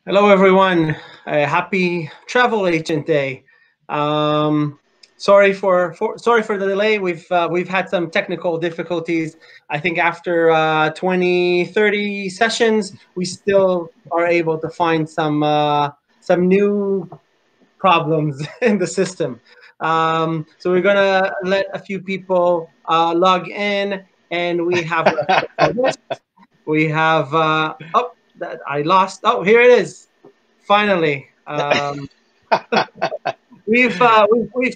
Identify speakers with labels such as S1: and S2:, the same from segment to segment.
S1: Hello, everyone. Happy Travel Agent Day. Um, sorry for the delay. We've had some technical difficulties. I think after 20, 30 sessions, we still are able to find some new problems in the system. So we're gonna let a few people log in, and we have a special guest. We have oh that I lost. Oh, here it is. Finally, we've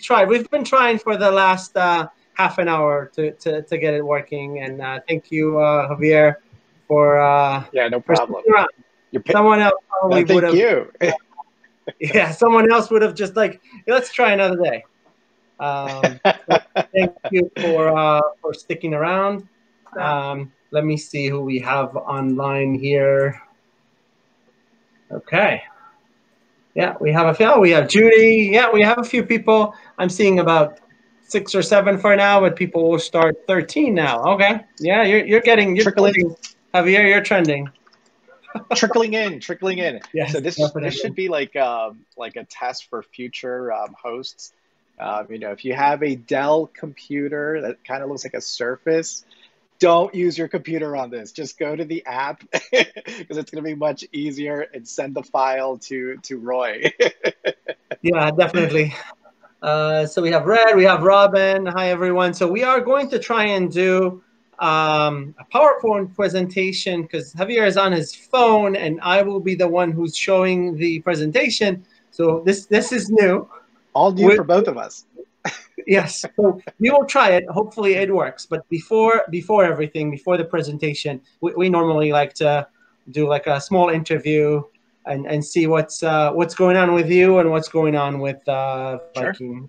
S1: tried. We've been trying for the last half an hour to get it working. And thank you, Javier, for
S2: Yeah, no
S1: for
S2: problem.
S1: sticking around.
S2: You're
S1: Someone else
S2: no,
S1: probably would
S2: thank
S1: have.
S2: you.
S1: Yeah, someone else would have just like, let's try another day. So thank you for sticking around. Let me see who we have online here. Okay. Yeah, we have a few. Oh, we have Judy. Yeah, we have a few people. I'm seeing about 6 or 7 for now, but people will start 13 now. Okay. Yeah, you're
S2: trickling,
S1: trending. Javier, you're trending.
S2: trickling in. So
S1: Yes,
S2: this should
S1: definitely.
S2: be like a test for future hosts. If you have a Dell computer that kind of looks like a Surface, don't use your computer on this. Just go to the app because it's going to be much easier and send the file to Roy.
S1: Yeah, definitely. So we have Red, we have Robin. Hi, everyone. So we are going to try and do a PowerPoint presentation because Javier is on his phone and I will be the one who's showing the presentation. So this is new.
S2: All new
S1: We,
S2: for both of us.
S1: yes, so we will try it. Hopefully it works. But before everything, before the presentation, we normally like to do like a small interview and see what's going on with you and what's going on with
S2: Sure.
S1: Viking.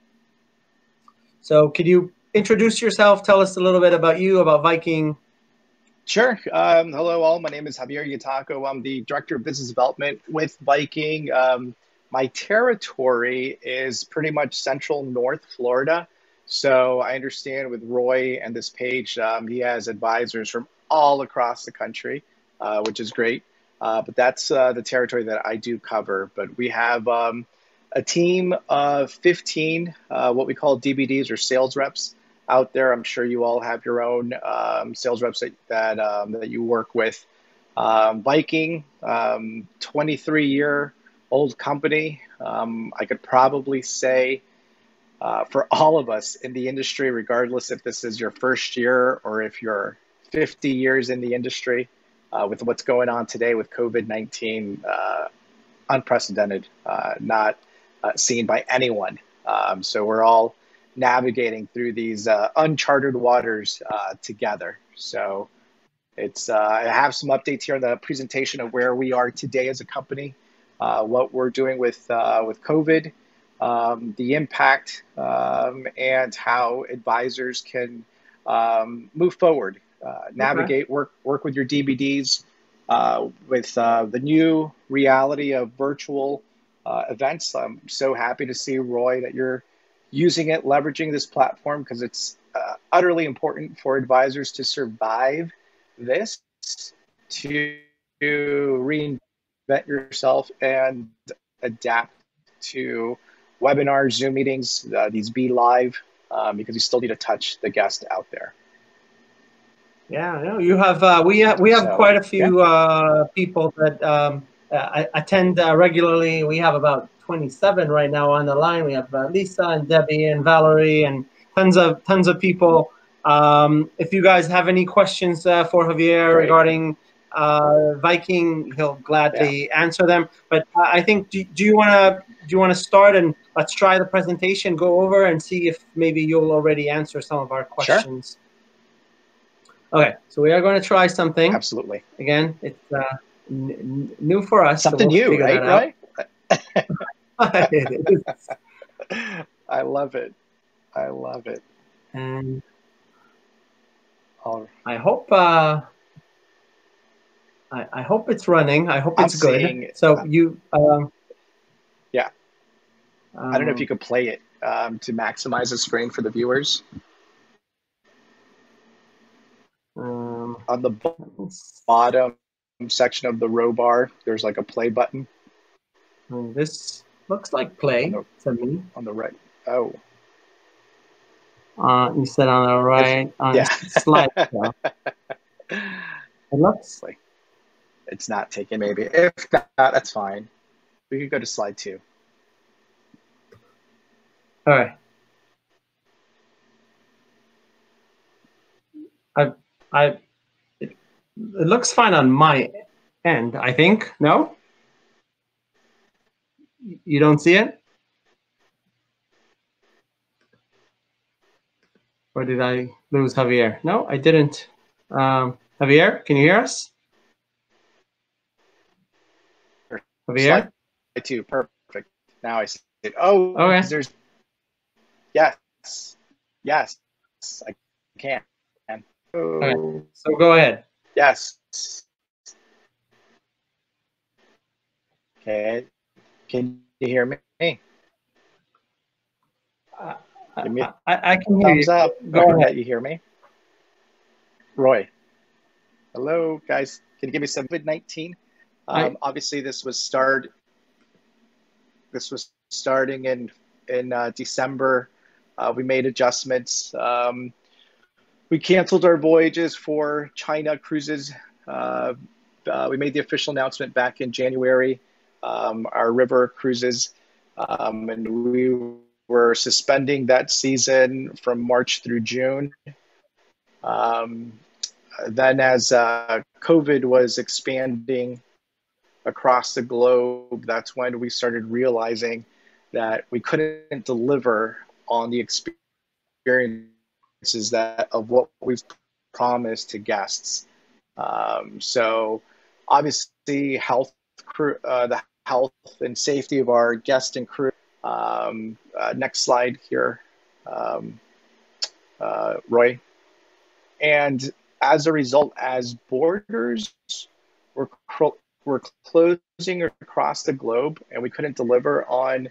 S1: So could you introduce yourself? Tell us a little bit about you, about Viking.
S2: Sure. Hello, all. My name is Javier Yataco. I'm the Director of Business Development with Viking. My territory is pretty much central North Florida. So I understand with Roy and this page, he has advisors from all across the country, which is great. But that's the territory that I do cover. But we have a team of 15, what we call DBDs or sales reps out there. I'm sure you all have your own sales reps that you work with. Viking, 23-year old company. I could probably say for all of us in the industry, regardless if this is your first year or if you're 50 years in the industry, with what's going on today with COVID-19, unprecedented, not seen by anyone. So we're all navigating through these uncharted waters together. So I have some updates here on the presentation of where we are today as a company, what we're doing with COVID, the impact, and how advisors can move forward,
S1: Okay.
S2: navigate, work with your DBDs, with the new reality of virtual events. I'm so happy to see, Roy, that you're using it, leveraging this platform because it's utterly important for advisors to survive this, to reinvent yourself and adapt to webinars, Zoom meetings, these be live, because you still need to touch the guest out there.
S1: Yeah, no, you have we have
S2: So
S1: quite a
S2: yeah,
S1: few people that attend regularly. We have about 27 right now on the line. We have Lisa and Debbie and Valerie and tons of people. If you guys have any questions for Javier
S2: great.
S1: regarding Viking, he'll
S2: Yeah,
S1: gladly answer them. But I think do you want to start and let's try the presentation, go over and see if maybe you'll already answer some of our
S2: sure,
S1: questions. Okay, so we are going to try something.
S2: absolutely.
S1: Again, it's new for us, so
S2: Something
S1: we'll
S2: new,
S1: figure that
S2: right,
S1: out.
S2: Roy?
S1: It is.
S2: I love it. I love it.
S1: And
S2: All,
S1: I hope I hope it's running. I hope
S2: I'm
S1: it's good.
S2: seeing,
S1: So you
S2: yeah, I don't know if you
S1: um,
S2: could play it to maximize the screen for the viewers.
S1: um,
S2: On the
S1: let's-
S2: bottom section of the row bar, there's like a play button.
S1: This looks like play to me.
S2: On the right. Oh.
S1: You said on the right on
S2: Yeah.
S1: slide. It looks.
S2: It's not taken. Maybe if not, that's fine. We could go to slide 2.
S1: All right. It looks fine on my end, I think. No? You don't see it? Or did I lose Javier? No, I didn't. Javier, can you hear us? Javier?
S2: Slide 2, perfect. Now I see it. Oh,
S1: okay.
S2: There's yes, I can. Oh.
S1: Okay. So go ahead.
S2: Yes. Okay. Can you hear me?
S1: I can hear
S2: thumbs
S1: you.
S2: up.
S1: Go ahead.
S2: That you hear me. Roy. Hello, guys. Can you give me some COVID-19? Obviously, this was starting in December. We made adjustments. We canceled our voyages for China cruises. We made the official announcement back in January. Our river cruises, and we were suspending that season from March through June. Then as COVID was expanding across the globe, that's when we started realizing that we couldn't deliver on the experiences of what we've promised to guests. So obviously the health and safety of our guests and crew. Next slide here, Roy. And as a result, as borders were closing across the globe, and we couldn't deliver on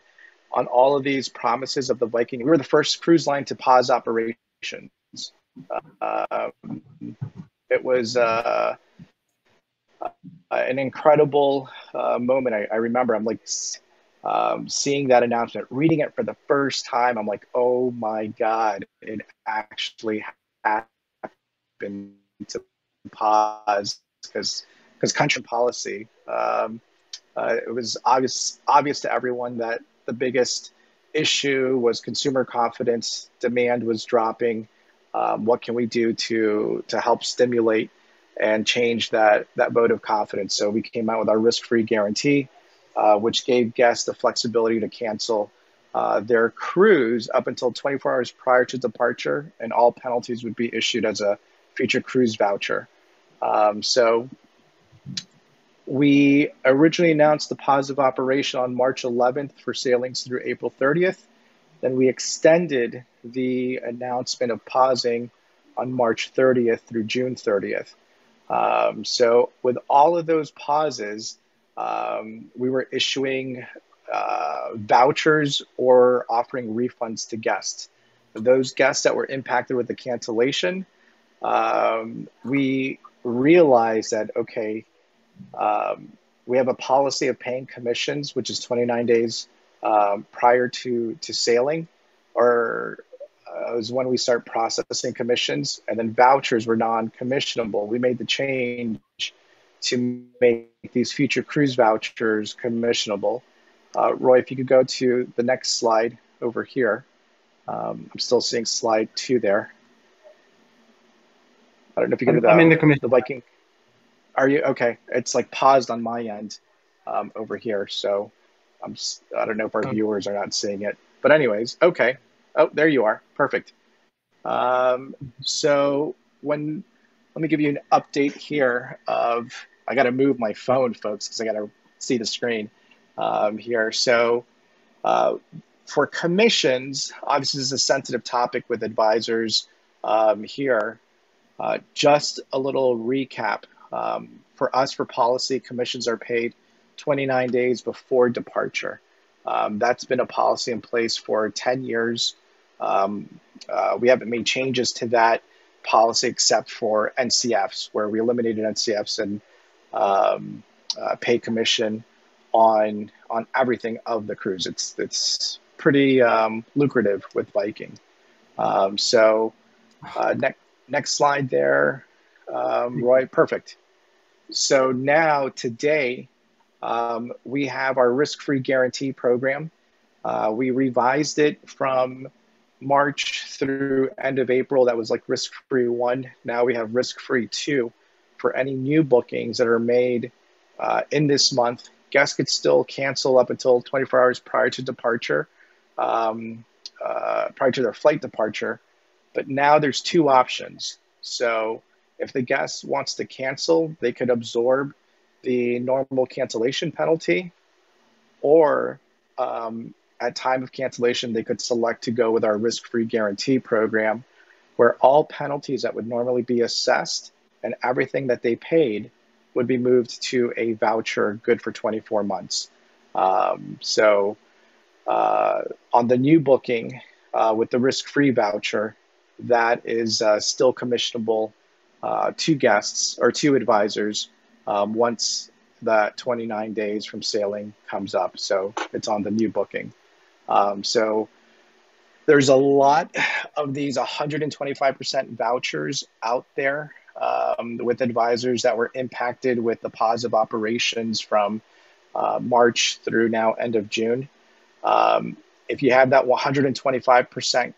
S2: all of these promises of the Viking. We were the first cruise line to pause operations. It was an incredible moment. I remember I'm like seeing that announcement, reading it for the first time. I'm like, oh my God, it actually happened to pause because country policy. It was obvious to everyone that the biggest issue was consumer confidence. Demand was dropping. What can we do to help stimulate and change that vote of confidence? So we came out with our risk-free guarantee, which gave guests the flexibility to cancel their cruise up until 24 hours prior to departure, and all penalties would be issued as a future cruise voucher. So we originally announced the pause of operation on March 11th for sailings through April 30th. Then we extended the announcement of pausing on March 30th through June 30th. So with all of those pauses, we were issuing vouchers or offering refunds to guests. Those guests that were impacted with the cancellation, we realized that, okay, we have a policy of paying commissions, which is 29 days prior to sailing, or it was when we start processing commissions, and then vouchers were non-commissionable. We made the change to make these future cruise vouchers commissionable. Roy, if you could go to the next slide over here. I'm still seeing slide 2 there. I don't know if you go to
S1: I'm in the commission.
S2: The Viking. Are you okay? It's like paused on my end over here, so I don't know if our viewers are not seeing it. But anyways, okay. Oh, there you are. Perfect. So let me give you an update here of, I got to move my phone, folks, because I got to see the screen here. So for commissions, obviously this is a sensitive topic with advisors here. Just a little recap. For us, for policy, commissions are paid 29 days before departure. That's been a policy in place for 10 years. We haven't made changes to that policy except for NCFs, where we eliminated NCFs and pay commission on everything of the cruise. It's pretty lucrative with Viking. Next slide there, Roy. Perfect. So now today, we have our risk-free guarantee program. We revised it from March through end of April. That was like risk-free 1. Now we have risk-free 2 for any new bookings that are made in this month. Guests could still cancel up until 24 hours prior to departure, prior to their flight departure. But now there's 2 options. So if the guest wants to cancel, they could absorb the normal cancellation penalty, or at time of cancellation, they could select to go with our risk-free guarantee program, where all penalties that would normally be assessed and everything that they paid would be moved to a voucher good for 24 months. On the new booking with the risk-free voucher, that is still commissionable to guests or to advisors once that 29 days from sailing comes up. So it's on the new booking. So there's a lot of these 125% vouchers out there with advisors that were impacted with the pause of operations from March through now end of June. If you have that 125%,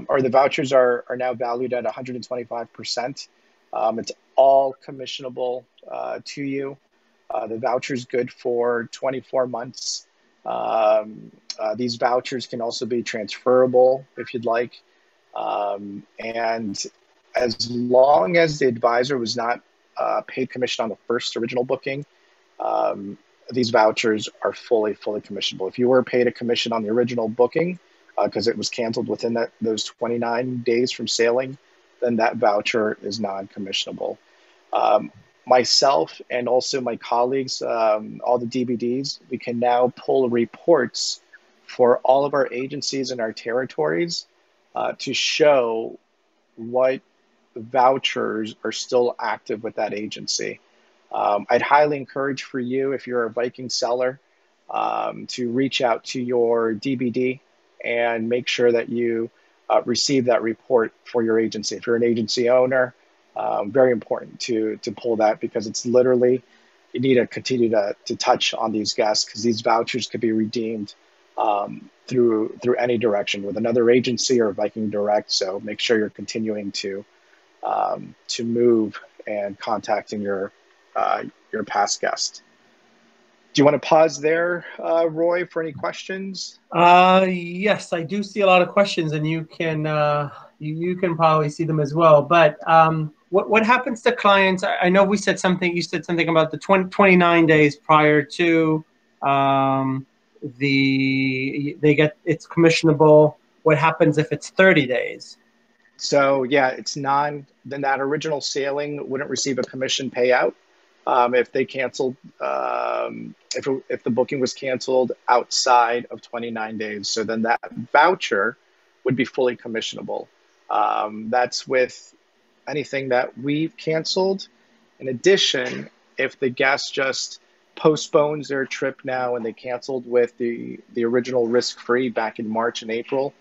S2: or the vouchers are now valued at 125%, it's all commissionable to you. The voucher is good for 24 months. These vouchers can also be transferable if you'd like. And as long as the advisor was not paid commission on the first original booking, these vouchers are fully commissionable. If you were paid a commission on the original booking because it was canceled within those 29 days from sailing, then that voucher is non-commissionable. Myself and also my colleagues, all the DBDs, we can now pull reports for all of our agencies and our territories to show what vouchers are still active with that agency. I'd highly encourage for you, if you're a Viking seller, to reach out to your DBD and make sure that you receive that report for your agency. If you're an agency owner, very important to pull that, because it's literally, you need to continue to touch on these guests, because these vouchers could be redeemed through any direction with another agency or Viking Direct. So make sure you're continuing to move and contacting your past guest. Do you want to pause there, Roy, for any questions?
S1: Yes, I do see a lot of questions, and you can probably see them as well. But what happens to clients? I know we said something. You said something about the 29 days prior to it's commissionable. What happens if it's 30 days?
S2: So yeah, then that original sailing wouldn't receive a commission payout. If they canceled, if the booking was canceled outside of 29 days, so then that voucher would be fully commissionable. That's with anything that we've canceled. In addition, if the guest just postpones their trip now and they canceled with the original risk-free back in March and April,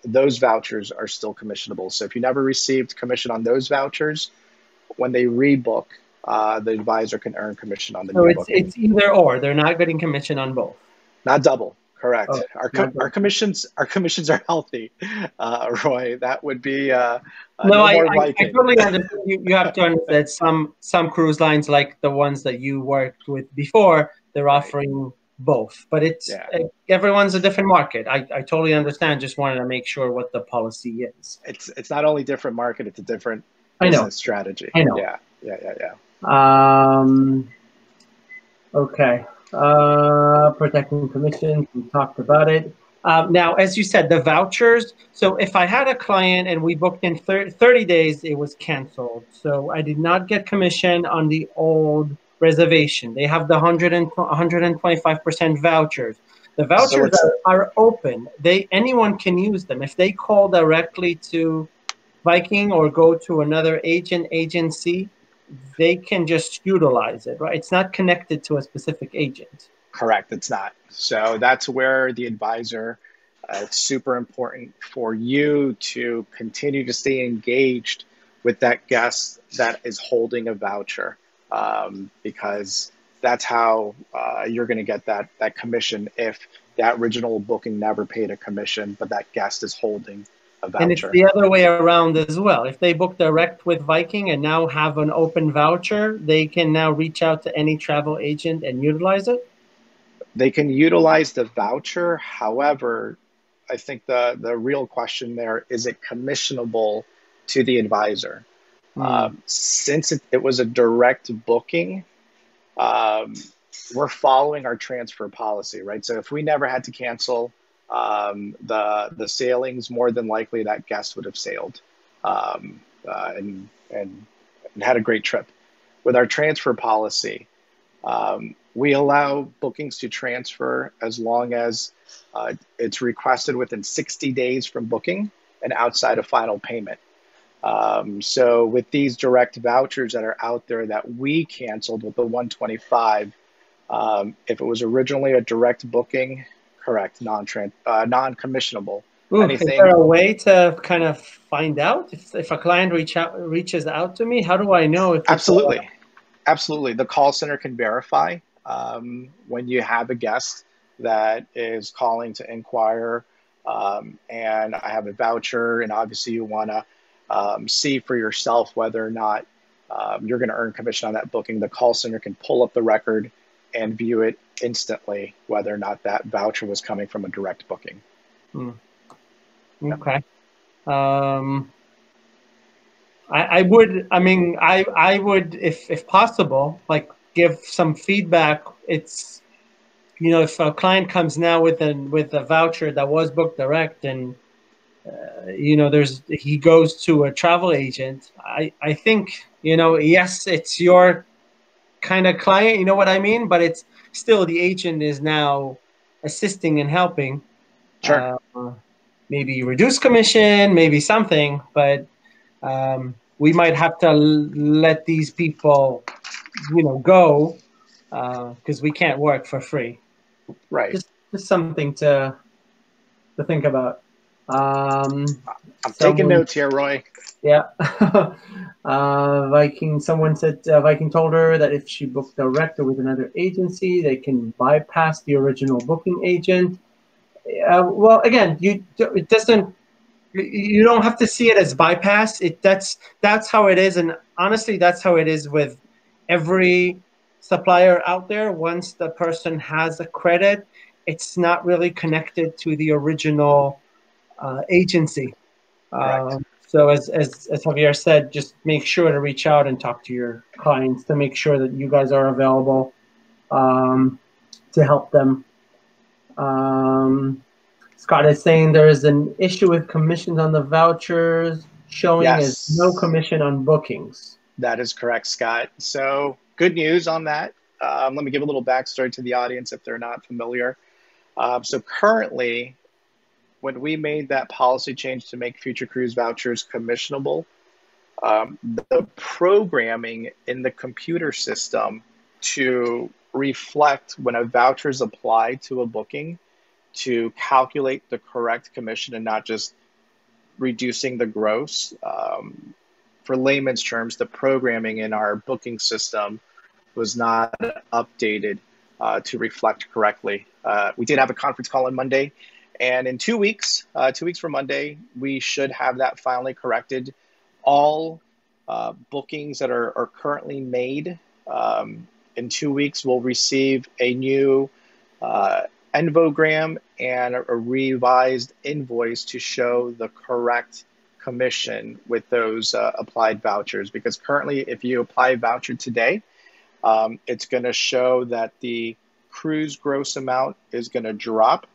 S2: those vouchers are still commissionable. So if you never received commission on those vouchers, when they rebook, the advisor can earn commission on the new booking.
S1: So it's either or. They're not getting commission on both.
S2: Not double, correct.
S1: Oh,
S2: our commissions are healthy, Roy. That would be
S1: no. I totally understand. You have to understand some cruise lines, like the ones that you worked with before, they're offering both. But everyone's a different market. I totally understand. Just wanted to make sure what the policy is.
S2: It's not only different market; it's a different business strategy.
S1: I know.
S2: Yeah.
S1: Okay. Protecting commissions, we talked about it. Now, as you said, the vouchers. So if I had a client and we booked in 30 days, it was canceled. So I did not get commission on the old reservation. They have the 125% vouchers. The vouchers are open. Anyone can use them. If they call directly to Viking or go to another agency, they can just utilize it, right? It's not connected to a specific agent.
S2: Correct, it's not. So that's where the advisor, it's super important for you to continue to stay engaged with that guest that is holding a voucher, because that's how you're going to get that commission if that original booking never paid a commission, but that guest is holding a voucher.
S1: And it's the other way around as well. If they book direct with Viking and now have an open voucher, they can now reach out to any travel agent and utilize it?
S2: They can utilize the voucher. However, I think the real question there, is it commissionable to the advisor? Since it was a direct booking, we're following our transfer policy, right? So if we never had to cancel the sailings, more than likely that guest would have sailed and had a great trip. With our transfer policy, we allow bookings to transfer as long as it's requested within 60 days from booking and outside of final payment. So with these direct vouchers that are out there that we canceled with the 125, if it was originally a direct booking, correct, non-commissionable.
S1: Is there a way to kind of find out if a client reaches out to me? How do I know if
S2: Absolutely. Absolutely. The call center can verify when you have a guest that is calling to inquire, and I have a voucher, and obviously you want to see for yourself whether or not you're going to earn commission on that booking. The call center can pull up the record and view it instantly, whether or not that voucher was coming from a direct booking.
S1: Okay. I would, if possible, like give some feedback. It's, if a client comes now with a voucher that was booked direct and, he goes to a travel agent, I think, yes, it's your kind of client, you know what I mean? But it's still, the agent is now assisting and helping.
S2: Sure.
S1: Maybe reduce commission, maybe something, but we might have to let these people, go because we can't work for free.
S2: Right.
S1: Just something to think about.
S2: I'm taking notes here, Roy.
S1: Yeah. Someone said Viking told her that if she booked direct or with another agency, they can bypass the original booking agent. Well, again, you don't have to see it as bypass. That's how it is, and honestly, that's how it is with every supplier out there. Once the person has a credit, it's not really connected to the original agency. So as Javier said, just make sure to reach out and talk to your clients to make sure that you guys are available to help them. Scott is saying there is an issue with commissions on the vouchers, showing as no commission on bookings.
S2: That is correct, Scott. So good news on that. Let me give a little backstory to the audience if they're not familiar. So currently, when we made that policy change to make future cruise vouchers commissionable, the programming in the computer system to reflect when a voucher is applied to a booking to calculate the correct commission and not just reducing the gross. For layman's terms, the programming in our booking system was not updated to reflect correctly. We did have a conference call on Monday, and in 2 weeks, 2 weeks from Monday, we should have that finally corrected. All bookings that are currently made in 2 weeks will receive a new envogram and a revised invoice to show the correct commission with those applied vouchers. Because currently, if you apply a voucher today, it's going to show that the cruise gross amount is going to drop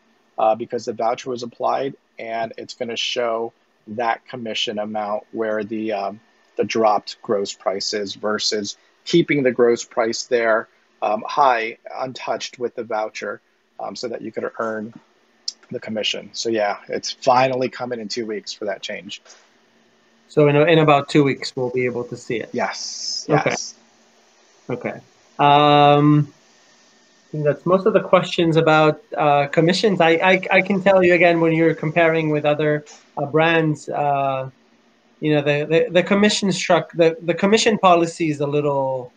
S2: because the voucher was applied, and it's going to show that commission amount where the dropped gross price is versus keeping the gross price there high, untouched with the voucher, so that you could earn the commission. So yeah, it's finally coming in 2 weeks for that change.
S1: So in about 2 weeks, we'll be able to see it.
S2: Yes,
S1: Okay.
S2: yes.
S1: Okay. I think that's most of the questions about commissions. I can tell you again, when you're comparing with other brands, the commission the commission policy is a little,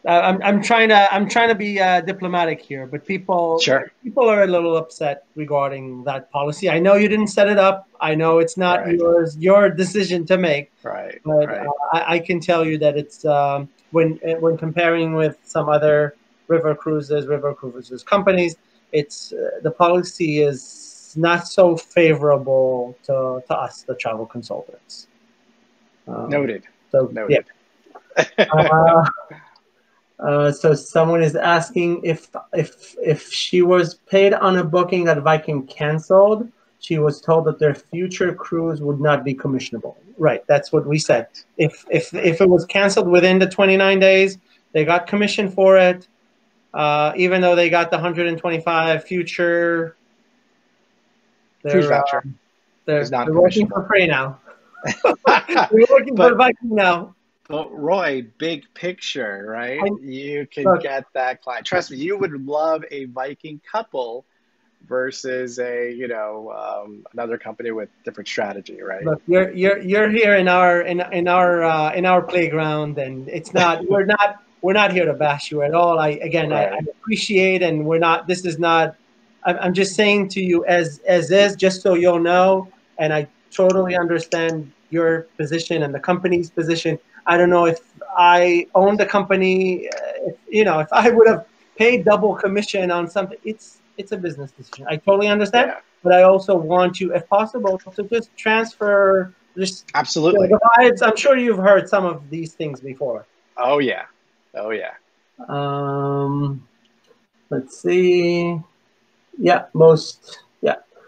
S1: I'm trying to be diplomatic here, but people
S2: Sure.
S1: are a little upset regarding that policy. I know you didn't set it up. I know it's not
S2: Right.
S1: your decision to make.
S2: Right.
S1: But
S2: Right.
S1: I can tell you that it's when comparing with some other river cruises companies, it's the policy is not so favorable to us, the travel consultants.
S2: Noted.
S1: So yeah.
S2: Noted.
S1: So someone is asking if she was paid on a booking that Viking canceled, she was told that their future cruise would not be commissionable. Right, that's what we said. If it was canceled within the 29 days, they got commission for it, even though they got the 125 future.
S2: Cruise voucher is
S1: They're working for
S2: non-commissionable.
S1: free now. They're working for Viking now.
S2: But Roy, big picture, right? You can
S1: Look,
S2: get that client. Trust me, you would love a Viking couple versus another company with different strategy, right?
S1: Look, you're here in our playground, and it's not we're not here to bash you at all. I appreciate, and we're not. This is not. I'm just saying to you as is, just so you'll know, and I totally understand your position and the company's position. I don't know if I owned the company, if I would have paid double commission on something. It's a business decision. I totally understand.
S2: Yeah.
S1: But I also want you, if possible, to just transfer just
S2: Absolutely.
S1: the vibes. I'm sure you've heard some of these things before.
S2: Oh yeah. Oh yeah.
S1: Let's see. Yeah,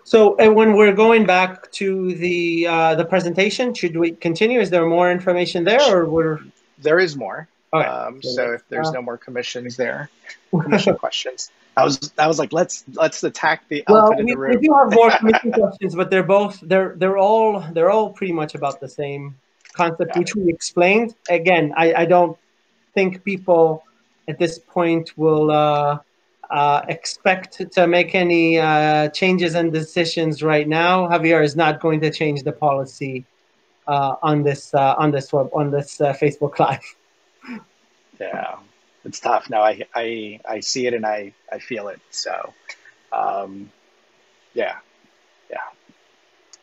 S1: So when we're going back to the presentation, should we continue? Is there more information there, or we're?
S2: There is more.
S1: Okay.
S2: So if there's no more commissions there, commission questions. I was like, let's attack the elephant in the room.
S1: We do have more commission questions, but they're all pretty much about the same concept, which we explained. Again, I don't think people at this point will expect to make any changes and decisions right now. Javier is not going to change the policy on this Facebook Live.
S2: Yeah, it's tough. No, I see it and I feel it. So, yeah.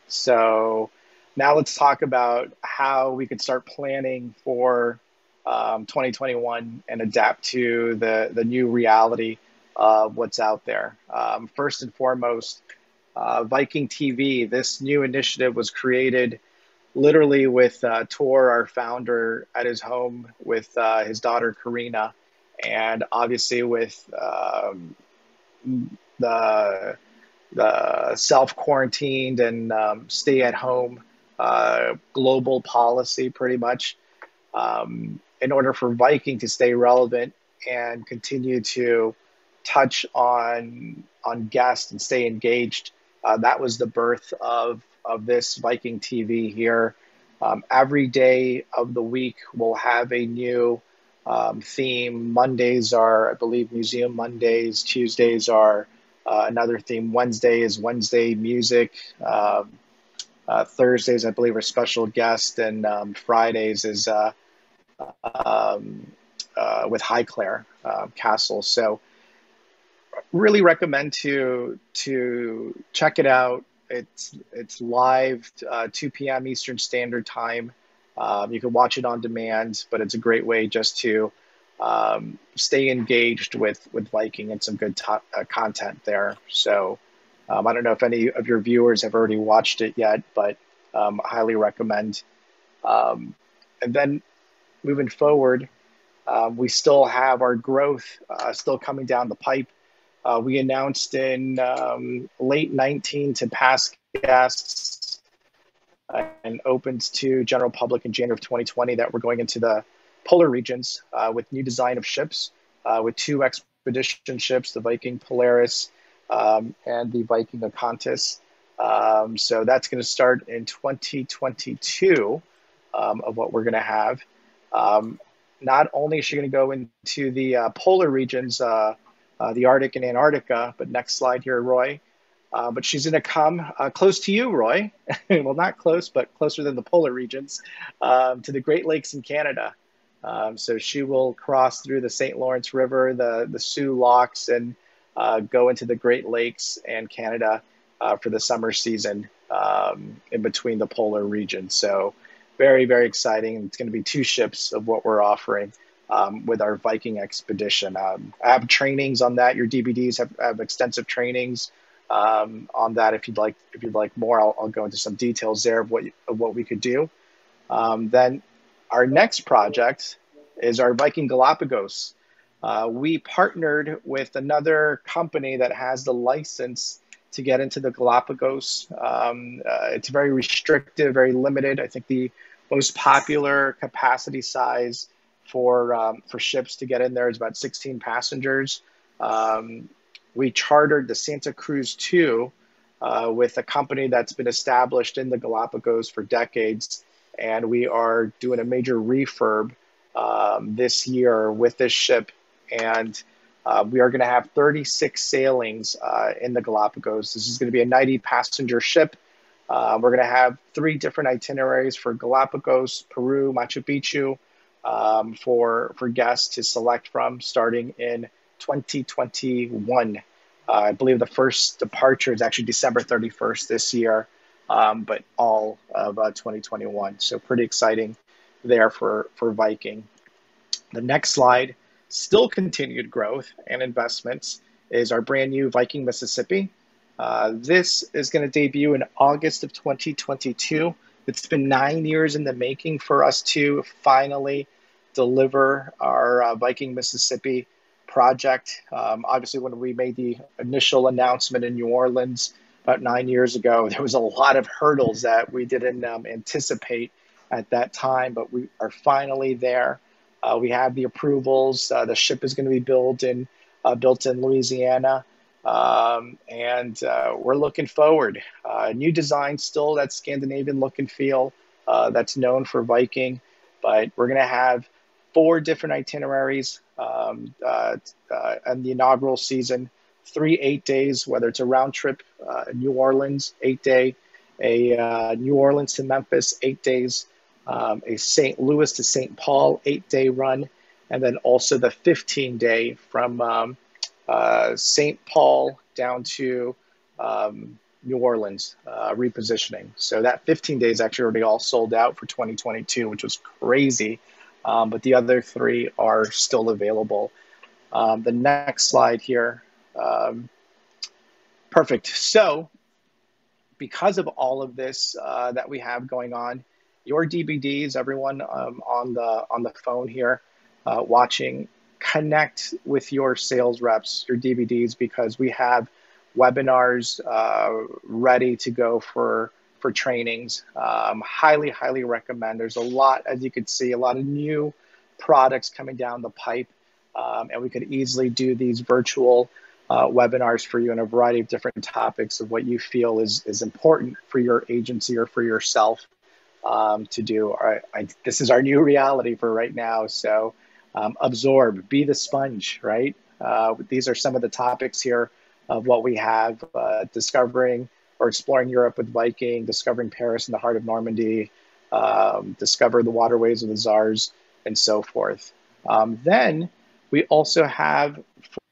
S2: So now let's talk about how we could start planning for 2021 and adapt to the new reality of what's out there. First and foremost, Viking TV. This new initiative was created literally with Tor, our founder, at his home with his daughter Karina, and obviously with the self-quarantined and stay-at-home global policy, pretty much, in order for Viking to stay relevant and continue to touch on guests and stay engaged. That was the birth of this Viking TV here. Every day of the week we'll have a new theme. Mondays are, I believe, Museum Mondays. Tuesdays are another theme. Wednesday is Wednesday music. Thursdays, I believe, are special guest, and Fridays is with Highclere Castle. So really recommend to check it out. It's live 2 p.m. Eastern Standard Time. You can watch it on demand, but it's a great way just to stay engaged with Viking and some good content there. So I don't know if any of your viewers have already watched it yet, but I highly recommend. And then moving forward, we still have our growth still coming down the pipe. We announced in late 19 to past guests and opened to general public in January of 2020 that we're going into the polar regions with new design of ships, with 2 expedition ships, the Viking Polaris and the Viking Acontis. So that's going to start in 2022 of what we're going to have. Not only is she going to go into the polar regions, the Arctic and Antarctica, but next slide here, Roy. But she's going to come close to you, Roy. Well, not close, but closer than the polar regions, to the Great Lakes in Canada. So she will cross through the St. Lawrence River, the Sioux Locks, and go into the Great Lakes and Canada for the summer season in between the polar regions. So very, very exciting. It's going to be 2 ships of what we're offering with our Viking expedition. I have trainings on that. Your DVDs have extensive trainings on that. If you'd like more, I'll go into some details there of what we could do. Then our next project is our Viking Galapagos. We partnered with another company that has the license to get into the Galapagos. It's very restrictive, very limited. I think the most popular capacity size for ships to get in there is about 16 passengers. We chartered the Santa Cruz 2 with a company that's been established in the Galapagos for decades. And we are doing a major refurb this year with this ship. And we are going to have 36 sailings in the Galapagos. This is going to be a 90-passenger ship. We're going to have 3 different itineraries for Galapagos, Peru, Machu Picchu, for guests to select from starting in 2021. I believe the first departure is actually December 31st this year, but all of 2021. So pretty exciting there for Viking. The next slide, still continued growth and investments, is our brand new Viking Mississippi. This is going to debut in August of 2022. It's been 9 years in the making for us to finally deliver our Viking Mississippi project. Obviously, when we made the initial announcement in New Orleans about 9 years ago, there was a lot of hurdles that we didn't anticipate at that time, but we are finally there. We have the approvals. The ship is going to be built in Louisiana, and we're looking forward. New design, still that Scandinavian look and feel that's known for Viking, but we're going to have 4 different itineraries in the inaugural season. 3 8-days, whether it's a round trip New Orleans 8-day, a New Orleans to Memphis 8 days, a St. Louis to St. Paul 8-day run, and then also the 15-day from St. Paul down to New Orleans repositioning. So that 15 days actually already all sold out for 2022, which was crazy. But the other 3 are still available. The next slide here. Perfect. So because of all of this that we have going on, your DVDs, everyone on the phone here watching, connect with your sales reps, your DVDs, because we have webinars ready to go for trainings. Highly, highly recommend. There's a lot, as you can see, a lot of new products coming down the pipe, and we could easily do these virtual webinars for you on a variety of different topics of what you feel is important for your agency or for yourself to do. This is our new reality for right now. So absorb, be the sponge, right? These are some of the topics here of what we have, discovering or exploring Europe with Viking, discovering Paris in the heart of Normandy, discover the waterways of the Tsars, and so forth. Then we also have,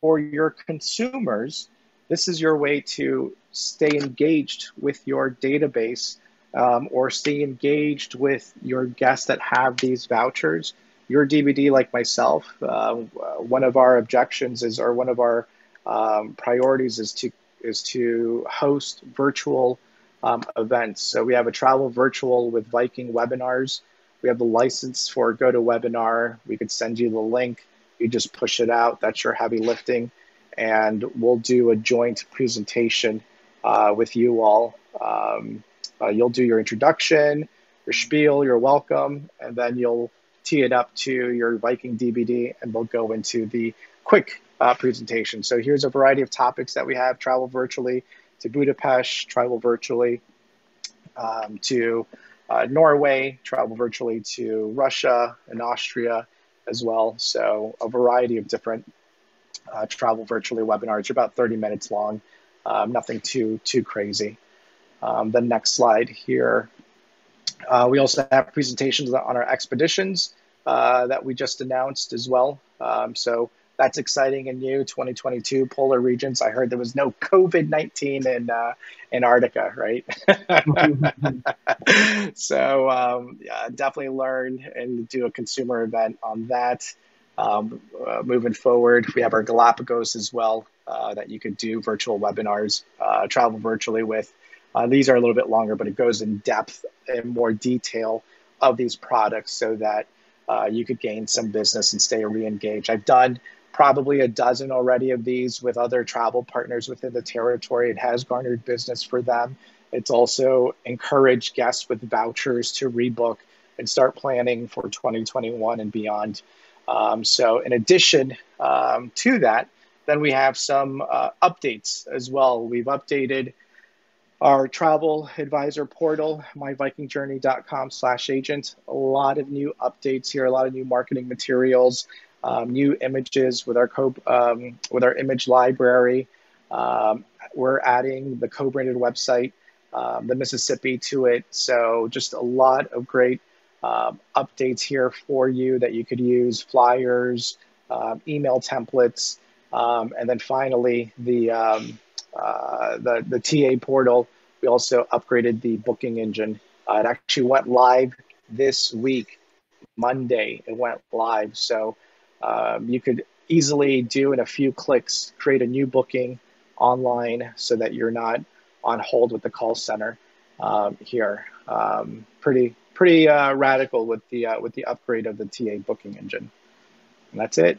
S2: for your consumers, this is your way to stay engaged with your database or stay engaged with your guests that have these vouchers. Your DVD, like myself, one of our objections is, or one of our priorities is to host virtual events. So we have a travel virtual with Viking webinars. We have the license for GoToWebinar. We could send you the link. You just push it out. That's your heavy lifting. And we'll do a joint presentation with you all. You'll do your introduction, your spiel, your welcome, and then you'll tee it up to your Viking DVD, and we'll go into the quick presentation. So here's a variety of topics that we have: travel virtually, to Budapest, travel virtually, to Norway, travel virtually to Russia and Austria as well. So a variety of different travel virtually webinars. Are about 30 minutes long, nothing too crazy. The next slide here. We also have presentations on our expeditions that we just announced as well. So that's exciting and new. 2022 polar regions. I heard there was no COVID-19 in Antarctica, right? So yeah, definitely learn and do a consumer event on that. Moving forward, we have our Galapagos as well that you could do virtual webinars, travel virtually with. These are a little bit longer, but it goes in depth and more detail of these products so that you could gain some business and stay re-engaged. I've done probably a dozen already of these with other travel partners within the territory. It has garnered business for them. It's also encouraged guests with vouchers to rebook and start planning for 2021 and beyond. So in addition to that, then we have some updates as well. We've updated our travel advisor portal, myvikingjourney.com/agent. A lot of new updates here, a lot of new marketing materials, new images with our image library. We're adding the co-branded website, the Mississippi, to it. So just a lot of great updates here for you that you could use, flyers, email templates, and then finally the TA portal. We also upgraded the booking engine. It actually went live this week, Monday. It went live, so you could easily do in a few clicks create a new booking online so that you're not on hold with the call center here. Pretty radical with the upgrade of the TA booking engine. And that's it.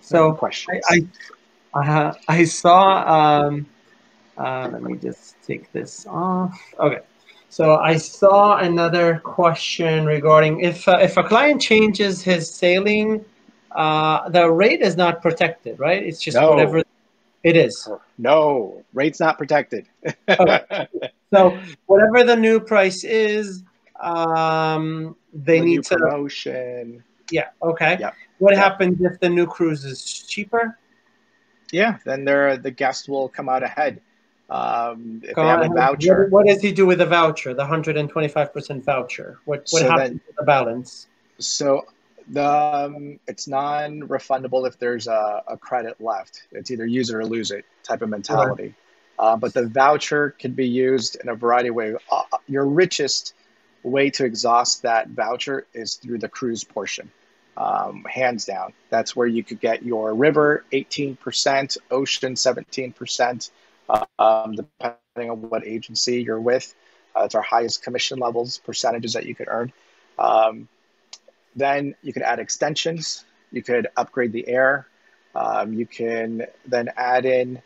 S1: So
S2: questions.
S1: I saw. Let me just take this off. Okay. So I saw another question regarding if a client changes his sailing, the rate is not protected, right? It's just whatever it is.
S2: No, rate's not protected.
S1: Okay. So whatever the new price is, they need to
S2: promotion.
S1: Yeah. Okay.
S2: Yeah.
S1: What happens if the new cruise is cheaper?
S2: Yeah, then the guest will come out ahead. If they have a voucher.
S1: What does he do with the voucher, the 125% voucher? What happens to the balance?
S2: So it's non-refundable if there's a credit left. It's either use it or lose it type of mentality. Right. But the voucher can be used in a variety of ways. Your richest way to exhaust that voucher is through the cruise portion. Hands down. That's where you could get your river 18%, ocean 17%, depending on what agency you're with. It's our highest commission levels, percentages that you could earn. Then you could add extensions. You could upgrade the air. You can then add in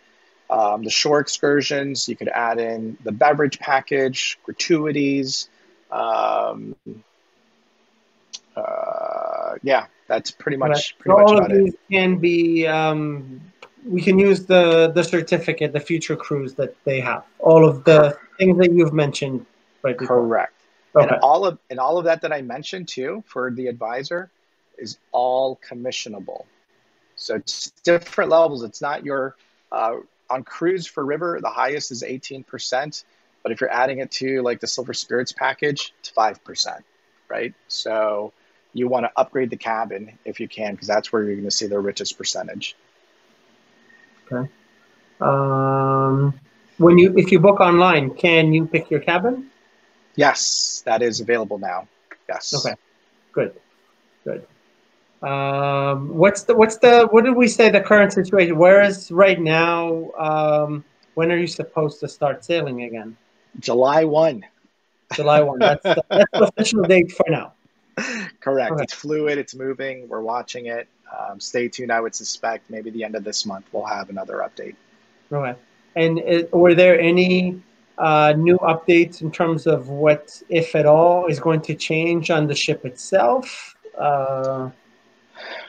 S2: the shore excursions. You could add in the beverage package, gratuities. Yeah, that's pretty much
S1: all
S2: about
S1: of these can be. We can use the certificate, the future cruise that they have. All of the things that you've mentioned right before.
S2: Correct. Okay. And all of that I mentioned too for the advisor is all commissionable. So it's different levels. It's not your on cruise for river, the highest is 18%, but if you're adding it to like the Silver Spirits package, it's 5%, right? So you want to upgrade the cabin if you can, because that's where you're going to see the richest percentage.
S1: Okay. If you book online, can you pick your cabin?
S2: Yes, that is available now. Yes.
S1: Okay. Good. What did we say the current situation? Where is right now? When are you supposed to start sailing again?
S2: July 1.
S1: July 1. That's the official date for now.
S2: Correct. Okay. It's fluid. It's moving. We're watching it. Stay tuned. I would suspect maybe the end of this month we'll have another update.
S1: Okay. And were there any new updates in terms of what, if at all, is going to change on the ship itself?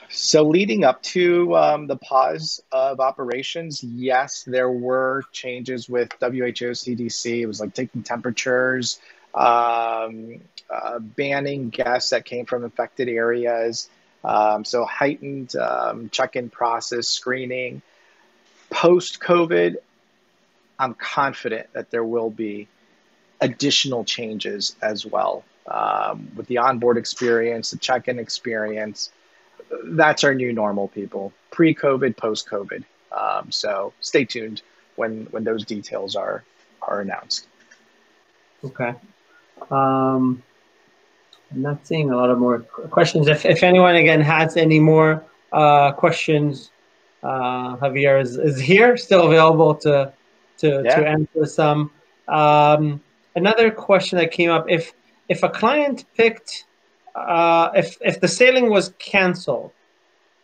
S2: So leading up to the pause of operations, yes, there were changes with WHO, CDC. It was like taking temperatures, banning guests that came from infected areas. So heightened check-in process, screening. Post-COVID, I'm confident that there will be additional changes as well with the onboard experience, the check-in experience. That's our new normal, people. Pre-COVID, post-COVID. So stay tuned when those details are announced.
S1: Okay. I'm not seeing a lot of more questions. If anyone again has any more questions, Javier is here, still available to answer some. Another question that came up: if a client picked, if the sailing was canceled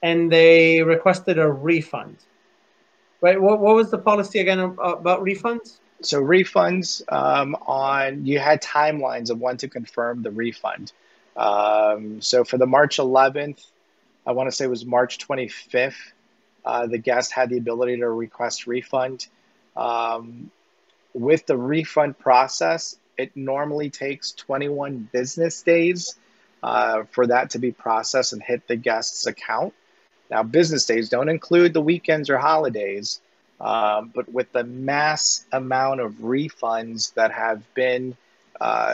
S1: and they requested a refund, right? What was the policy again about refunds?
S2: So refunds you had timelines of when to confirm the refund. So for the March 11th, I want to say it was March 25th, the guest had the ability to request refund. With the refund process, it normally takes 21 business days for that to be processed and hit the guest's account. Now, business days don't include the weekends or holidays, but with the mass amount of refunds that have been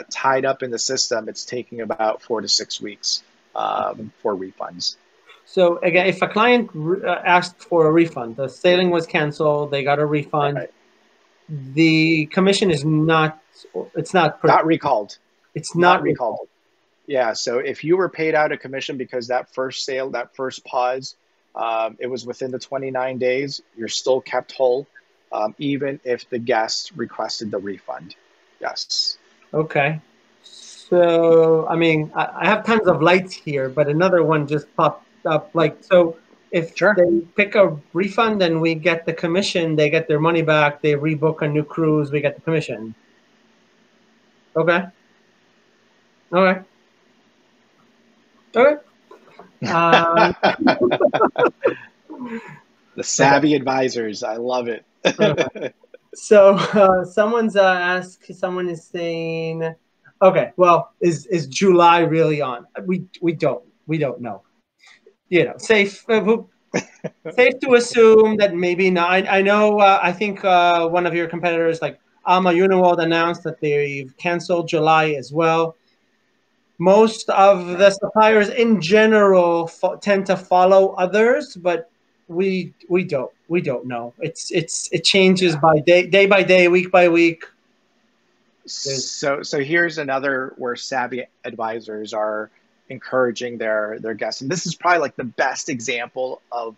S2: tied up in the system, it's taking about 4 to 6 weeks for refunds.
S1: So again, if a client asked for a refund, the sailing was canceled, they got a refund, right. The commission is not
S2: recalled.
S1: It's not recalled.
S2: Yeah, so if you were paid out a commission because that first sale, that first pause, it was within the 29 days, you're still kept whole, even if the guest requested the refund. Yes.
S1: Okay. So, I mean, I have tons of lights here, but another one just popped up. Like, so if they pick a refund and we get the commission, they get their money back, they rebook a new cruise, we get the commission. Okay. All right. All right.
S2: The savvy advisors. I love it.
S1: So someone is saying, okay, well, is July really on? We don't know. You know, safe to assume that maybe not. I know. I think one of your competitors, like Alma Uniworld, announced that they've canceled July as well. Most of the suppliers in general tend to follow others, but we don't know. It changes by day by day, week by week.
S2: So here's another where savvy advisors are encouraging their guests, and this is probably like the best example of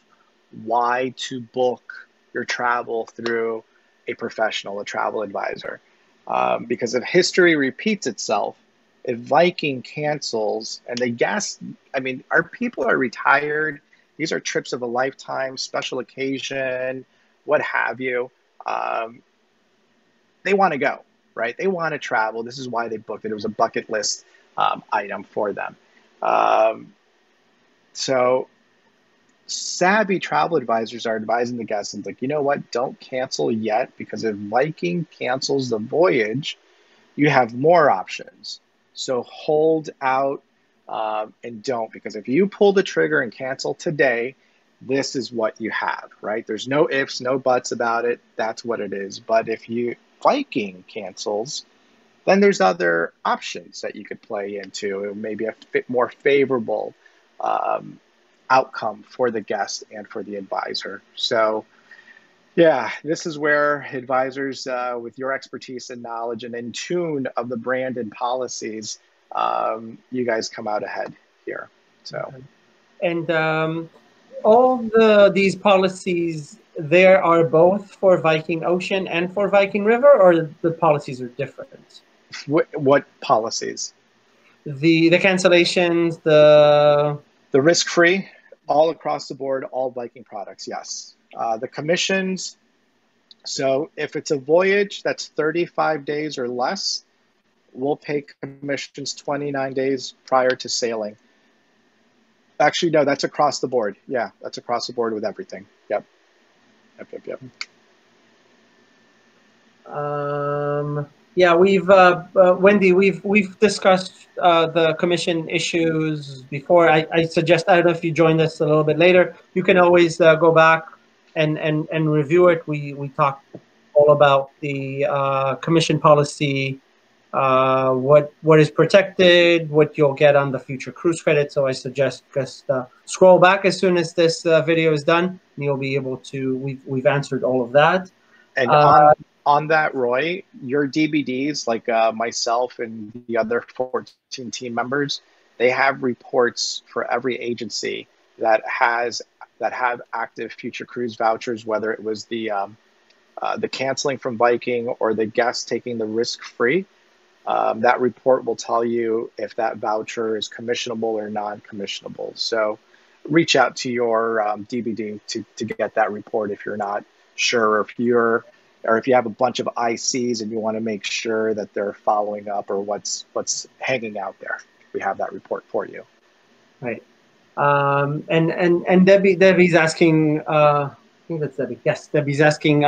S2: why to book your travel through a professional, a travel advisor, because if history repeats itself, if Viking cancels and the guests, I mean, our people are retired. These are trips of a lifetime, special occasion, what have you. They want to go, right? They want to travel. This is why they booked it. It was a bucket list item for them. So savvy travel advisors are advising the guests, and like, you know what? Don't cancel yet, because if Viking cancels the voyage, you have more options. So hold out and don't, because if you pull the trigger and cancel today, this is what you have, right? There's no ifs, no buts about it. That's what it is. But if Viking cancels, then there's other options that you could play into, maybe a more favorable outcome for the guest and for the advisor. So yeah, this is where advisors with your expertise and knowledge and in tune of the brand and policies, you guys come out ahead here. So,
S1: and all these policies there are both for Viking Ocean and for Viking River, or the policies are different?
S2: What policies?
S1: The cancellations, the
S2: risk-free, all across the board, all Viking products, yes. The commissions, so if it's a voyage that's 35 days or less, we'll pay commissions 29 days prior to sailing. Actually, no, that's across the board. Yeah, that's across the board with everything. Yep. Yep.
S1: Yeah, we've Wendy, we've discussed the commission issues before. I suggest, I don't know if you joined us a little bit later, you can always go back and review it. We talked all about the commission policy, what is protected, what you'll get on the future cruise credit. So I suggest just scroll back as soon as this video is done, and you'll be able to. We've answered all of that.
S2: And on that, Roy, your DBDs, like myself and the other 14 team members, they have reports for every agency that have active future cruise vouchers, whether it was the canceling from Viking or the guest taking the risk-free. That report will tell you if that voucher is commissionable or non-commissionable. So reach out to your DBD to get that report if you're not sure, or if you have a bunch of ICs and you want to make sure that they're following up or what's hanging out there. We have that report for you.
S1: Right. And Debbie's asking, I think that's Debbie. Yes, Debbie's asking,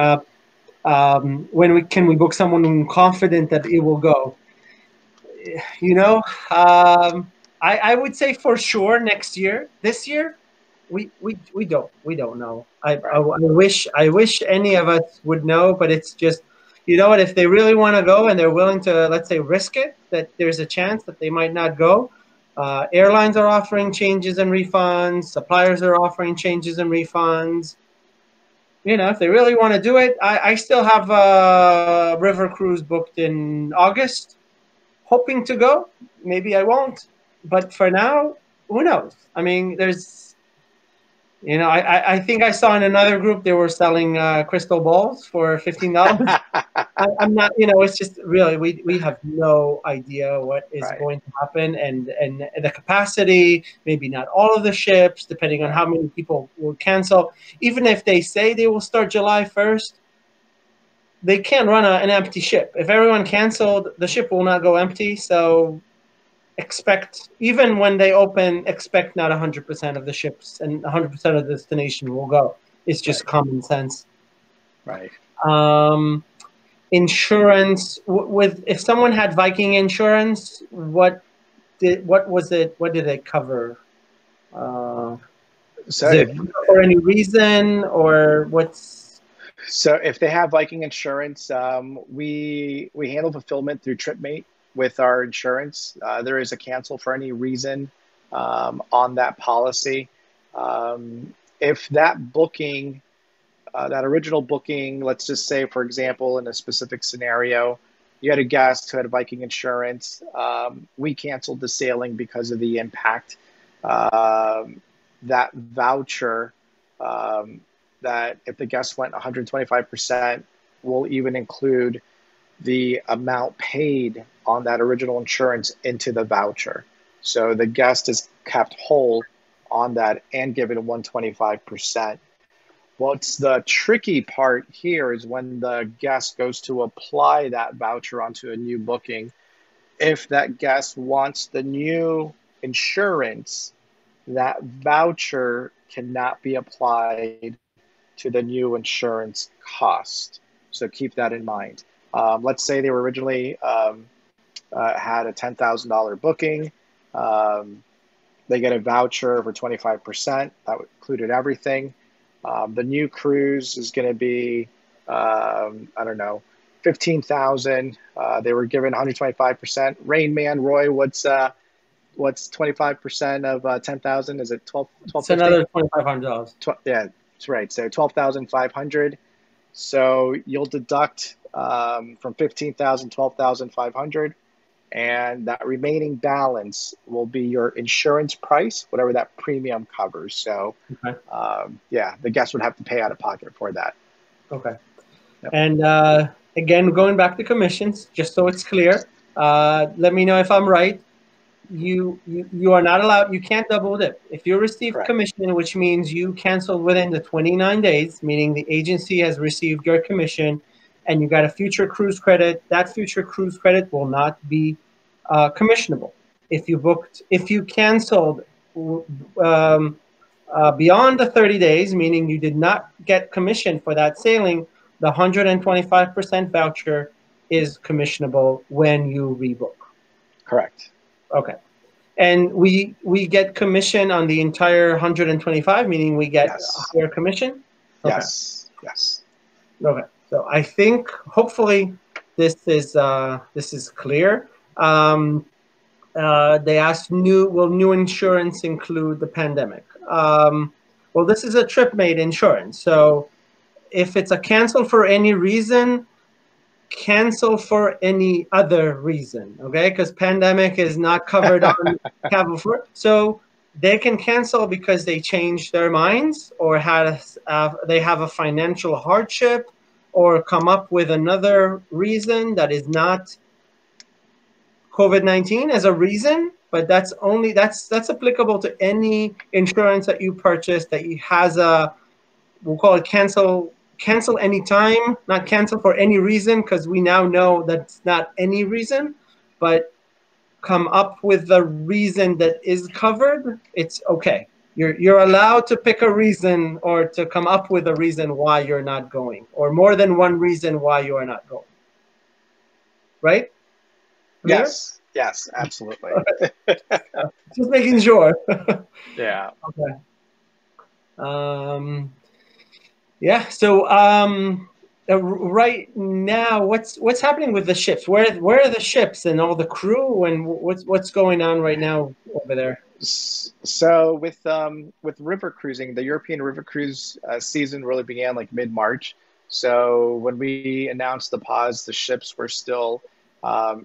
S1: when can we book someone confident that it will go? You know, I would say for sure next year. This year, we don't know. I wish any of us would know, but it's just, you know what, if they really want to go and they're willing to, let's say, risk it, that there's a chance that they might not go. Airlines are offering changes and refunds. Suppliers are offering changes and refunds. You know, if they really want to do it, I still have a river cruise booked in August, hoping to go. Maybe I won't, but for now, who knows? I mean, there's, you know, I think I saw in another group they were selling crystal balls for $15. I'm not, you know, it's just really, we have no idea what is going to happen, and the capacity, maybe not all of the ships, depending on how many people will cancel. Even if they say they will start July 1st, they can't run an empty ship. If everyone canceled, the ship will not go empty. So expect, even when they open, expect not 100% of the ships and 100% of the destination will go. It's just common sense.
S2: Right.
S1: Insurance, if someone had Viking Insurance, what did they cover?
S2: So
S1: for any reason, or what's?
S2: So if they have Viking Insurance, we handle fulfillment through TripMate with our insurance. There is a cancel for any reason on that policy. If that booking, that original booking, let's just say, for example, in a specific scenario, you had a guest who had Viking Insurance. We canceled the sailing because of the impact. That voucher, that if the guest went 125%, will even include the amount paid on that original insurance into the voucher. So the guest is kept whole on that and given 125%. What's the tricky part here is when the guest goes to apply that voucher onto a new booking. If that guest wants the new insurance, that voucher cannot be applied to the new insurance cost. So keep that in mind. Let's say they were originally had a $10,000 booking. They get a voucher for 25%. That included everything. The new cruise is going to be, I don't know, 15,000. They were given 125%. Rain Man, Roy, what's 25% of 10,000? Is it 12?
S1: It's another $2,500.
S2: Yeah, that's right. So 12,500. So you'll deduct from 15,000, 12,500, and that remaining balance will be your insurance price, whatever that premium covers. So, yeah, the guest would have to pay out of pocket for that.
S1: Okay. Yep. And again, going back to commissions, just so it's clear, let me know if I'm right. You are not allowed, you can't double dip. If you receive commission, which means you canceled within the 29 days, meaning the agency has received your commission and you got a future cruise credit, that future cruise credit will not be commissionable. If you canceled beyond the 30 days, meaning you did not get commission for that sailing, the 125% voucher is commissionable when you rebook.
S2: Correct.
S1: Okay. And we get commission on the entire 125, meaning we get a higher commission?
S2: Okay. Yes.
S1: Okay. So I think hopefully this is clear. They asked, will new insurance include the pandemic? Well, this is a trip-made insurance. So if it's a cancel for any reason, cancel for any other reason, okay? Because pandemic is not covered on Capital for. So they can cancel because they changed their minds, or they have a financial hardship, or come up with another reason that is not COVID-19 as a reason. But that's applicable to any insurance that you purchase that has we'll call it cancel anytime, not cancel for any reason, because we now know that's not any reason, but come up with the reason that is covered. It's okay. You're allowed to pick a reason, or to come up with a reason why you're not going, or more than one reason why you are not going. Right?
S2: Yes. Yes, absolutely.
S1: Just making sure.
S2: Yeah.
S1: Okay. Yeah. So right now, what's happening with the ships? Where are the ships and all the crew, and what's going on right now over there?
S2: So with river cruising, the European river cruise season really began like mid-March. So when we announced the pause, the ships were still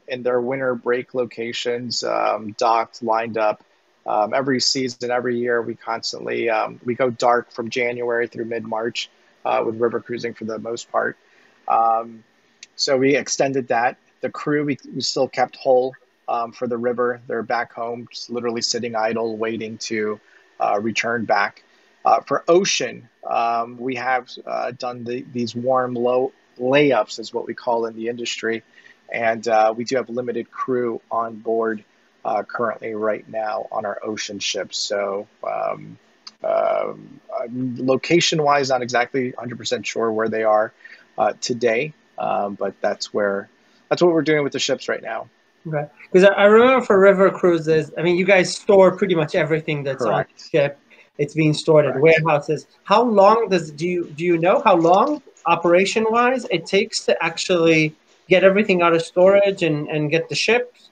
S2: in their winter break locations, docked, lined up. Every season, every year, we constantly we go dark from January through mid-March with river cruising for the most part. So we extended that. The crew, we still kept whole for the river. They're back home, just literally sitting idle, waiting to return back. For ocean, we have done these warm low layups, is what we call in the industry. And we do have limited crew on board currently right now on our ocean ships. So location-wise, not exactly 100% sure where they are today, but that's what we're doing with the ships right now.
S1: Okay, because I remember for river cruises, I mean, you guys store pretty much everything that's on the ship. It's being stored at warehouses. How long do you know how long operation-wise it takes to actually get everything out of storage and get the ships?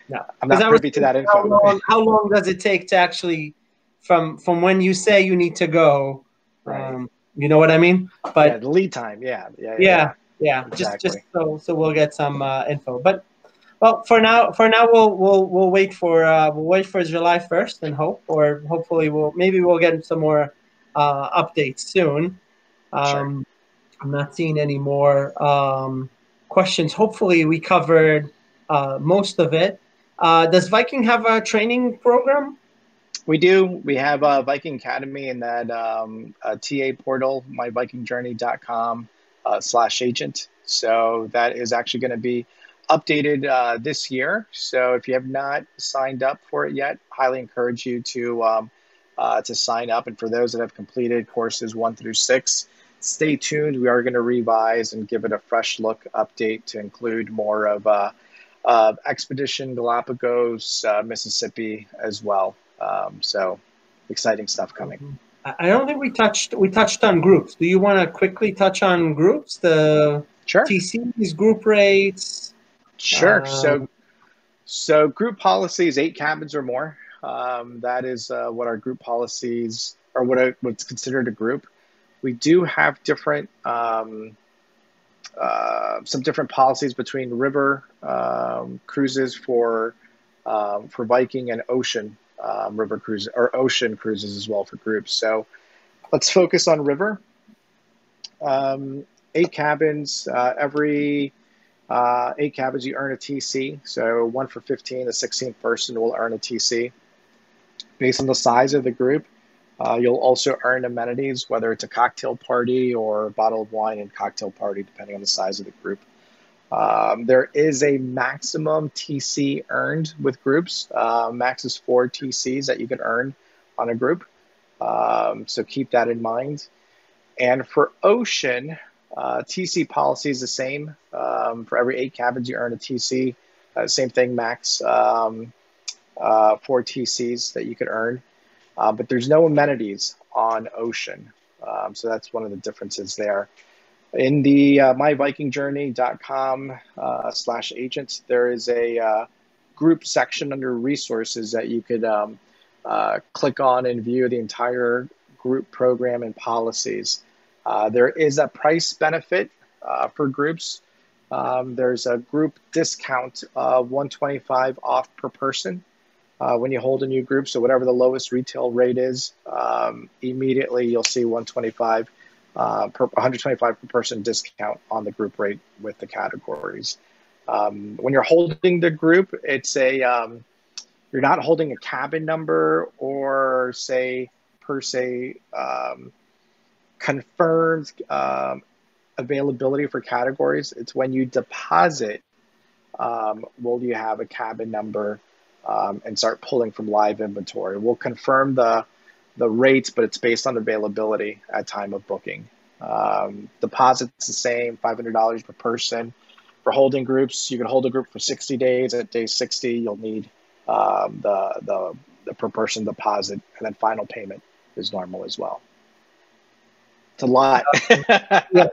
S1: No,
S2: I'm not privy to that info.
S1: How long does it take to actually, from when you say you need to go?
S2: Right.
S1: You know what I mean? But
S2: yeah, the lead time. Yeah.
S1: Exactly. Just so we'll get some info. But well, for now we'll wait for July 1st and hopefully we'll get some more updates soon.
S2: Sure.
S1: I'm not seeing any more questions. Hopefully we covered most of it. Does Viking have a training program?
S2: We do. We have a Viking Academy in that TA portal, myvikingjourney.com/agent. So that is actually going to be updated this year. So if you have not signed up for it yet, highly encourage you to sign up. And for those that have completed courses 1 through 6, stay tuned. We are going to revise and give it a fresh look update to include more of Expedition Galapagos, Mississippi as well. So exciting stuff coming.
S1: I don't think we touched on groups. Do you want to quickly touch on groups? The
S2: Sure.
S1: TCs, group rates.
S2: Sure. So group policy is 8 cabins or more. That is what our group policies, or what's considered a group. We do have some different policies between river cruises for Viking and ocean river cruises, or ocean cruises as well for groups. So let's focus on river. 8 cabins. Every 8 cabins, you earn a TC. So 1 for 15, the 16th person will earn a TC. Based on the size of the group, you'll also earn amenities, whether it's a cocktail party or a bottle of wine and cocktail party, depending on the size of the group. There is a maximum TC earned with groups. Max is 4 TCs that you can earn on a group. So keep that in mind. And for ocean, TC policy is the same. For every 8 cabins, you earn a TC. Same thing, max 4 TCs that you could earn. But there's no amenities on ocean. So that's one of the differences there. In the myvikingjourney.com/agents, there is a group section under resources that you could click on and view the entire group program and policies. There is a price benefit for groups. There's a group discount of $125 off per person when you hold a new group. So whatever the lowest retail rate is, immediately you'll see $125 per person discount on the group rate with the categories. When you're holding the group, it's you're not holding a cabin number or confirmed availability for categories. It's when you deposit, will you have a cabin number and start pulling from live inventory. We'll confirm the rates, but it's based on availability at time of booking. Deposit's the same, $500 per person. For holding groups, you can hold a group for 60 days. At day 60, you'll need the per person deposit, and then final payment is normal as well. It's a lot.
S1: Yes.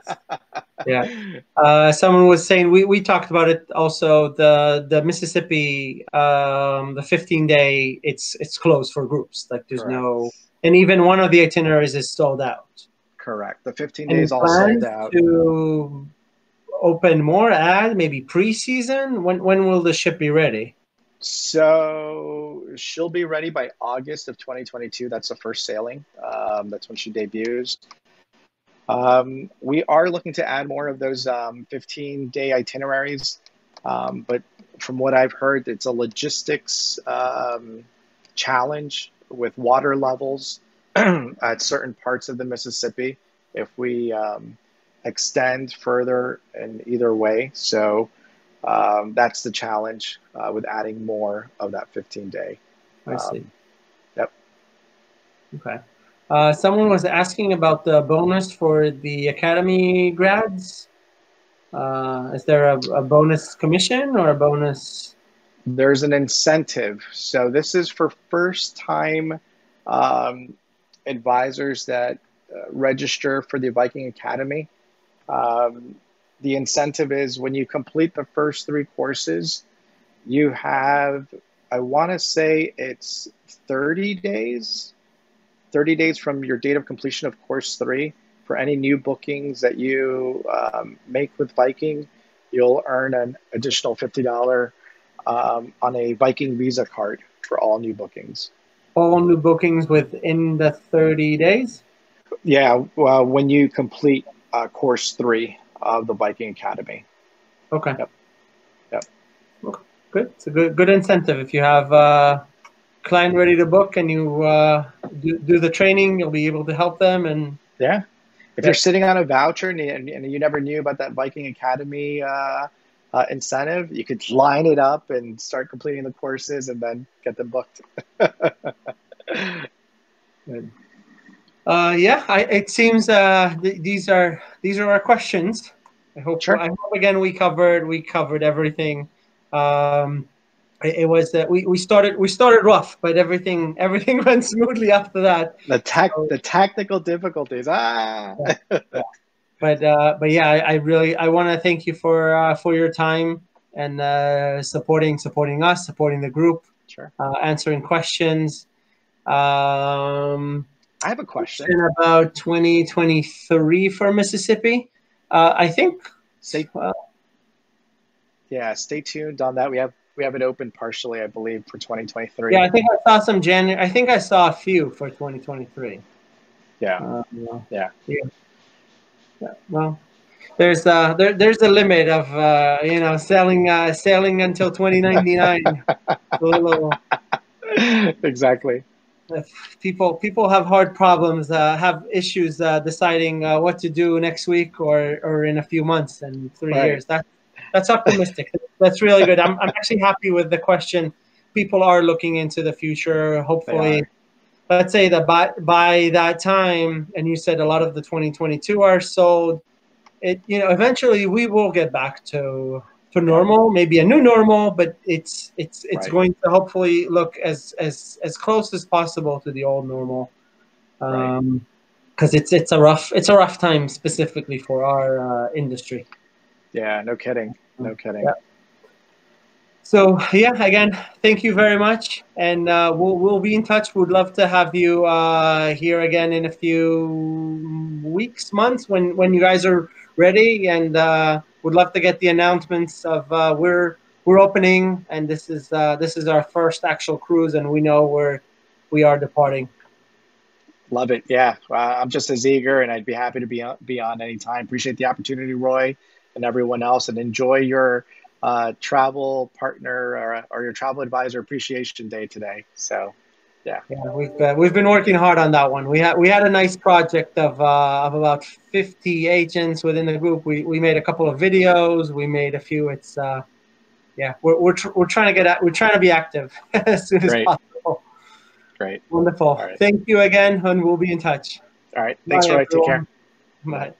S1: Yeah. Someone was saying we talked about it also. The Mississippi, the 15-day, it's closed for groups. Like there's
S2: Correct.
S1: no, and even one of the itineraries is sold out.
S2: Correct. The 15 days all sold out.
S1: To open more maybe pre-season. When will the ship be ready?
S2: So she'll be ready by August of 2022. That's the first sailing. That's when she debuts. We are looking to add more of those 15-day itineraries, but from what I've heard, it's a logistics challenge with water levels at certain parts of the Mississippi if we extend further in either way. So that's the challenge with adding more of that 15-day.
S1: I see.
S2: Yep.
S1: Okay. Someone was asking about the bonus for the Academy grads. Is there a bonus commission or a bonus?
S2: There's an incentive. So this is for first-time advisors that register for the Viking Academy. The incentive is when you complete the first 3 courses, you have, I want to say it's 30 days from your date of completion of course 3. For any new bookings that you make with Viking, you'll earn an additional $50 on a Viking Visa card for all new bookings.
S1: All new bookings within the 30 days?
S2: Yeah, well, when you complete course 3 of the Viking Academy.
S1: Okay.
S2: Yep.
S1: Okay. Good. It's a good incentive. If you have a client ready to book and you do the training, you'll be able to help them. And
S2: yeah, if you're sitting on a voucher and you never knew about that Viking Academy incentive, you could line it up and start completing the courses and then get them booked.
S1: Good. It seems these are our questions. I hope.
S2: Sure.
S1: I hope again we covered everything. It was that we started rough, but everything went smoothly after that.
S2: The technical difficulties.
S1: Yeah. But yeah, I want to thank you for your time and supporting us, supporting the group.
S2: Sure.
S1: Answering questions.
S2: I have a question
S1: about 2023 for Mississippi. I think.
S2: Stay tuned on that. We have it open partially, I believe, for 2023.
S1: Yeah, I think I saw some January. I think I saw a few for 2023.
S2: Yeah.
S1: Yeah. Well, there's a limit of sailing until 2099.
S2: Exactly.
S1: People have hard problems, have issues deciding what to do next week or in a few months and 3 years. That's optimistic. That's really good. I'm actually happy with the question. People are looking into the future. Hopefully, let's say that by that time, and you said a lot of the 2022 are sold. Eventually we will get back to normal, maybe a new normal, but it's
S2: Right.
S1: going to hopefully look as close as possible to the old normal. Because it's a rough time specifically for our industry.
S2: Yeah, no kidding. No kidding.
S1: Yeah. So yeah, again, thank you very much, and we'll be in touch. We'd love to have you here again in a few weeks, months when you guys are ready, and would love to get the announcements of we're opening, and this is our first actual cruise, and we know we are departing.
S2: Love it. Yeah, I'm just as eager, and I'd be happy to be on anytime. Appreciate the opportunity, Roy, and everyone else, and enjoy your travel partner or your travel advisor appreciation day today. So, yeah.
S1: We've been working hard on that one. We had a nice project of about 50 agents within the group. We made a couple of videos. We made a few. It's we're trying to be active as soon as possible.
S2: Great.
S1: Wonderful.
S2: Right.
S1: Thank you again, and we'll be in touch.
S2: All right. Thanks, Roy. Take care.
S1: Bye.